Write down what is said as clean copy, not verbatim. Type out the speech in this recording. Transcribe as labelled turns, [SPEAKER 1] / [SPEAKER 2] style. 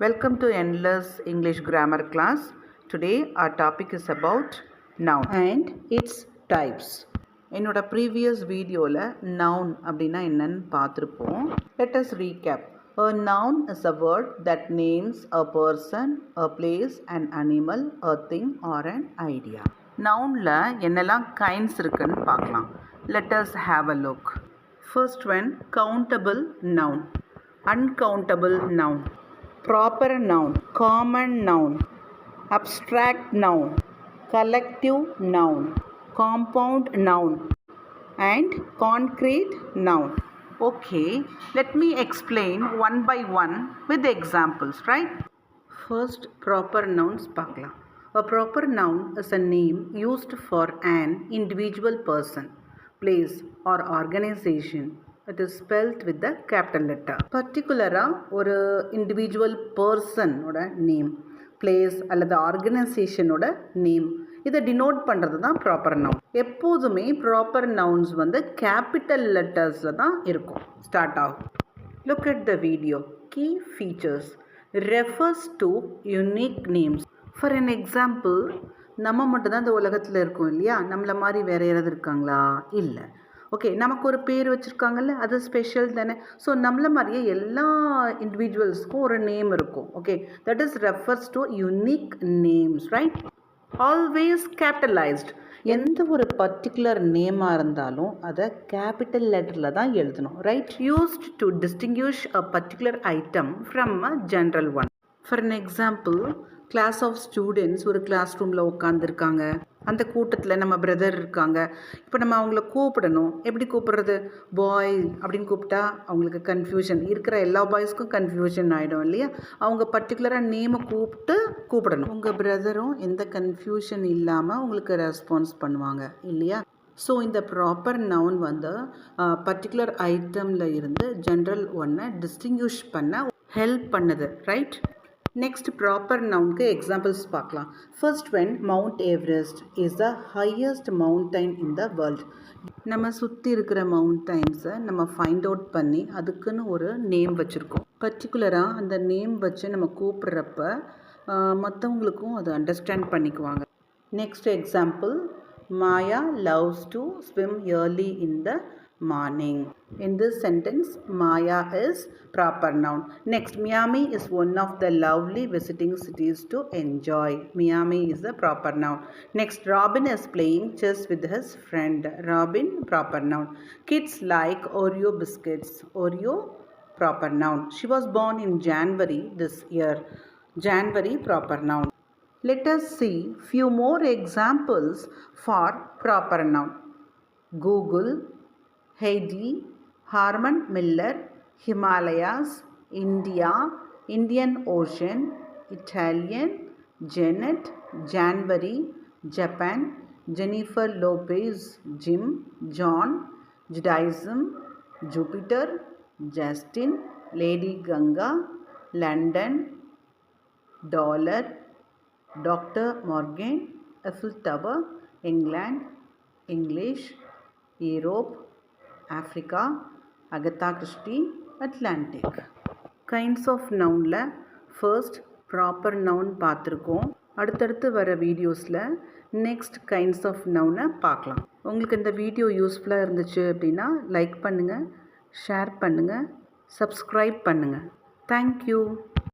[SPEAKER 1] Welcome to Endless English Grammar class. Today our topic is about noun and its types. என்னோட previous videoல noun அப்படின்னா என்னன்னு பார்த்திருப்போம். Let us recap. A noun is a word that names a person, a place, an animal, a thing or an idea. Nounல என்னெல்லாம் kinds இருக்குன்னு பார்க்கலாம். Let us have a look. First one, countable noun, uncountable noun, proper noun, common noun, abstract noun, collective noun, compound noun, and concrete noun. Okay, let me explain one by one with examples, right? First, proper nouns பார்க்கலாம். A proper noun is a name used for an individual person, place or organization. It is spelled with the capital letter. பர்டிகுலராக ஒரு individual பர்சனோட name, place அல்லது ஆர்கனைசேஷனோட name, இதை denote பண்ணுறது தான் proper noun. எப்போதுமே proper nouns capital லெட்டர்ஸில் தான் இருக்கும், ஸ்டார்ட் ஆகும். Look at the video. Key features refers to unique names. For an example, நம்ம மட்டும்தான் இந்த உலகத்தில் இருக்கோம் இல்லையா? நம்மளை மாதிரி வேறு யாராவது இருக்காங்களா? இல்லை. ஓகே, நமக்கு ஒரு பேர் வச்சுருக்காங்கல்ல, அது ஸ்பெஷல் தானே. ஸோ நம்மள மாதிரியே எல்லா இண்டிவிஜுவல்ஸ்க்கும் ஒரு நேம் இருக்கும். Okay, that is refers to unique names, right? Always capitalised. எந்த ஒரு பர்டிகுலர் நேமாக இருந்தாலும் அதை கேபிட்டல் லெட்டரில் தான் எழுதணும், right? Used to distinguish a particular item from a general one. For an example, class of students ஒரு கிளாஸ் ரூமில் உட்காந்துருக்காங்க. அந்த கூட்டத்தில் நம்ம பிரதர் இருக்காங்க. இப்போ நம்ம அவங்கள கூப்பிடணும். எப்படி கூப்பிடுறது? பாய் அப்படின்னு கூப்பிட்டா அவங்களுக்கு கன்ஃபியூஷன், இருக்கிற எல்லா பாய்ஸ்க்கும் கன்ஃபியூஷன் ஆகிடும் இல்லையா? அவங்க பர்டிகுலராக நேமை கூப்பிடணும். உங்கள் பிரதரும் எந்த கன்ஃபியூஷன் இல்லாமல் உங்களுக்கு ரெஸ்பான்ஸ் பண்ணுவாங்க இல்லையா? ஸோ இந்த ப்ராப்பர் நவுன் பர்டிகுலர் ஐட்டமில் இருந்து ஜென்ரல் ஒன்னை டிஸ்டிங்விஷ் பண்ண ஹெல்ப் பண்ணுது, ரைட்? நெக்ஸ்ட், ப்ராப்பர் நவுனுக்கு எக்ஸாம்பிள்ஸ் பார்க்கலாம். First one, mount Everest is the highest mountain in the world. நம்ம சுற்றி இருக்கிற மவுண்டைன்ஸை நம்ம ஃபைண்ட் அவுட் பண்ணி அதுக்குன்னு ஒரு நேம் வச்சுருக்கோம். பர்டிகுலராக அந்த நேம் வச்சு நம்ம கூப்பிட்றப்ப மற்றவங்களுக்கும் அதை அண்டர்ஸ்டாண்ட் பண்ணிக்குவாங்க. Next example, Maya loves to swim early in the morning. In this sentence, Maya is proper noun. Next, Miami is one of the lovely visiting cities to enjoy. Miami is a proper noun. Next, Robin is playing chess with his friend. Robin, proper noun. Kids like Oreo biscuits. Oreo, proper noun. She was born in January this year. January, proper noun. Let us see few more examples for proper noun. Google, Heidi, Harman Miller, Himalayas, India, Indian Ocean, Italian, Janet, January, Japan, Jennifer Lopez, Jim, John, Judaism, Jupiter, Justin, Lady Ganga, London, dollar, Dr. Morgan, Eiffel Tower, England, English, Europe, Africa, Agatha Christie, Atlantic. Kinds of நவுனில் first proper noun பார்த்துருக்கோம். அடுத்தடுத்து வர வீடியோஸில் next kinds of நவுனை பார்க்கலாம். உங்களுக்கு இந்த video யூஸ்ஃபுல்லாக இருந்துச்சு அப்படின்னா லைக் பண்ணுங்கள், ஷேர் பண்ணுங்கள், சப்ஸ்கிரைப் பண்ணுங்கள். தேங்க்யூ.